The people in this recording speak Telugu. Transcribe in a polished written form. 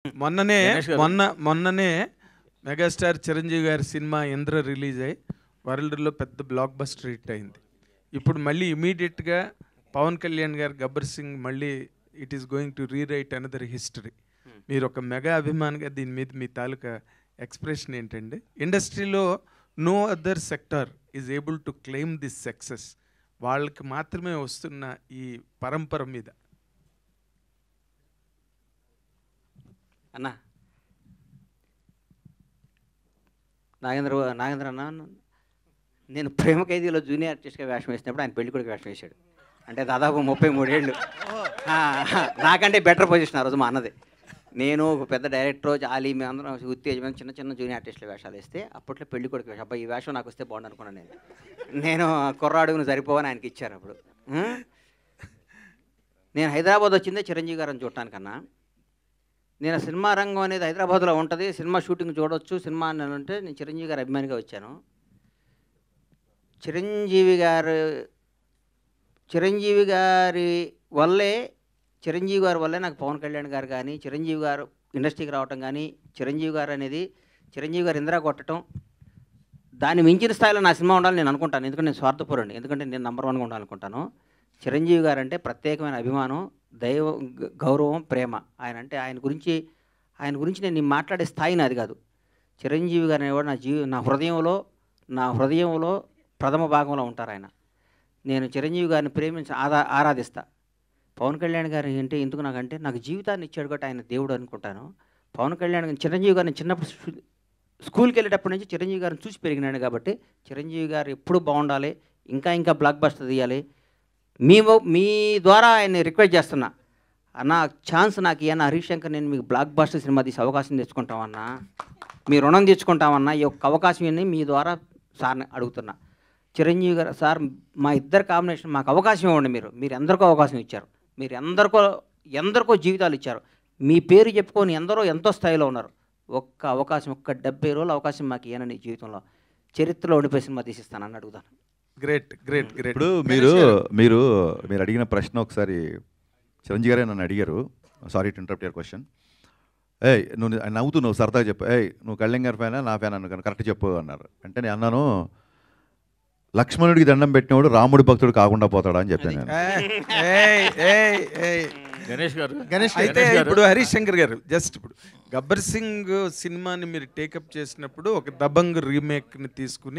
మొన్ననే గణేష్ గారు. మొన్ననే మెగాస్టార్ చిరంజీవి గారి సినిమా ఇంద్ర రిలీజ్ అయ్యి వరల్డ్లో పెద్ద బ్లాక్ బస్టర్ హిట్ అయింది. ఇప్పుడు మళ్ళీ ఇమీడియట్గా పవన్ కళ్యాణ్ గారు గబ్బర్ సింగ్ మళ్ళీ it is going to rewrite another history. మీరు ఒక మెగా అభిమానిగా దీని మీద మీ తాలూకా ఎక్స్ప్రెషన్ ఏంటండి? ఇండస్ట్రీలో no other sector is able to claim this success. వాళ్ళకి మాత్రమే వస్తున్న ఈ పరంపర మీద. అన్న నాగేంద్ర అన్న, నేను ప్రేమ ఖైదీలో జూనియర్ ఆర్టిస్ట్గా వేషం వేసినప్పుడు ఆయన పెళ్లి కొడుకు వేషం వేశాడు. అంటే దాదాపు 33 ఏళ్ళు. నాకంటే బెటర్ పొజిషన్ ఆ రోజు మా అన్నది. నేను ఒక పెద్ద డైరెక్టర్ జాలి మేము అందరం ఉత్తేజమైన చిన్న చిన్న జూనియర్ ఆర్టిస్టుల వేషాలు వేస్తే అప్పట్లో పెళ్లి కొడుకు వేషం. అబ్బాయి ఈ వేషం నాకు వస్తే బాగుండు అనుకున్నాను నేను కుర్రాడుగును సరిపోవని ఆయనకి ఇచ్చారు అప్పుడు. నేను హైదరాబాద్ వచ్చిందే చిరంజీవి గారిని చూడటానికన్నా. నేను సినిమా రంగం అనేది హైదరాబాద్లో ఉంటుంది, సినిమా షూటింగ్ చూడవచ్చు, సినిమా అని అంటే నేను చిరంజీవి గారి అభిమానిగా వచ్చాను. చిరంజీవి గారి వల్లే నాకు పవన్ కళ్యాణ్ గారు కానీ, చిరంజీవి గారు ఇండస్ట్రీకి రావటం కానీ, చిరంజీవి గారు అనేది చిరంజీవి గారు ఇందిరా కొట్టడం, దాన్ని మించిన స్థాయిలో నా సినిమా ఉండాలని నేను అనుకుంటాను. ఎందుకంటే నేను స్వార్థపరుడిని, ఎందుకంటే నేను నంబర్ 1గా ఉండాలనుకుంటాను. చిరంజీవి గారు అంటే ప్రత్యేకమైన అభిమానం, గౌరవం, ప్రేమ. ఆయన గురించి నేను మాట్లాడే స్థాయి నాది కాదు. చిరంజీవి గారు అనేవాడు నా హృదయంలో ప్రథమ భాగంలో ఉంటారు ఆయన. నేను చిరంజీవి గారిని ప్రేమించి ఆరాధిస్తా. పవన్ కళ్యాణ్ గారు అంటే ఎందుకు నాకంటే నాకు జీవితాన్ని ఇచ్చాడు కాబట్టి ఆయన దేవుడు అనుకుంటాను. పవన్ కళ్యాణ్ చిరంజీవి గారిని చిన్నప్పుడు స్కూల్కి వెళ్ళేటప్పటి నుంచి చిరంజీవి గారిని చూసి పెరిగినాడు కాబట్టి చిరంజీవి గారు ఎప్పుడు బాగుండాలి, ఇంకా బ్లాక్ బస్టర్ తీయాలి. మీ ద్వారా ఆయన్ని రిక్వెస్ట్ చేస్తున్నా, అన్న ఛాన్స్ నాకు ఇవ్వన్న హరీష్ శంకర్, నేను మీకు బ్లాక్ బస్టర్ సినిమా తీసి అవకాశం తెచ్చుకుంటామన్నా, మీ రుణం తెచ్చుకుంటామన్నా, ఈ యొక్క అవకాశం ఇవ్వండి మీ ద్వారా సార్ని అడుగుతున్నా. చిరంజీవి గారు సార్ మా ఇద్దరు కాంబినేషన్ మాకు అవకాశం ఇవ్వండి. మీరు ఎందరికో అవకాశం ఇచ్చారు, మీరు ఎందరికో జీవితాలు ఇచ్చారు, మీ పేరు చెప్పుకొని ఎంతో స్థాయిలో ఉన్నారు. ఒక్క అవకాశం, 70 రోజుల అవకాశం మాకు ఇవ్వనని జీవితంలో చరిత్రలో ఉండిపోయి సినిమా తీసిస్తానని అడుగుతాను. గ్రేట్. ఇప్పుడు మీరు అడిగిన ప్రశ్న ఒకసారి చిరంజీవి గారే నన్ను అడిగారు. Sorry to interrupt your question. నువ్వు నవ్వుతున్నావు, సరదాగా చెప్పు. నువ్వు కళ్యాణ్ గారి ఫ్యానా నా ఫ్యాన్ అన్న కరెక్ట్ చెప్పు అన్నారు. అంటే నేను అన్నాను, లక్ష్మణుడికి దండం పెట్టినవాడు రాముడి భక్తుడు కాకుండా పోతాడా అని చెప్పాను నేను. గణేష్ అయితే ఇప్పుడు హరీష్ శంకర్ గారు జస్ట్ ఇప్పుడు గబ్బర్ సింగ్ సినిమాని మీరు టేకప్ చేసినప్పుడు ఒక దబంగ్ రీమేక్ని తీసుకుని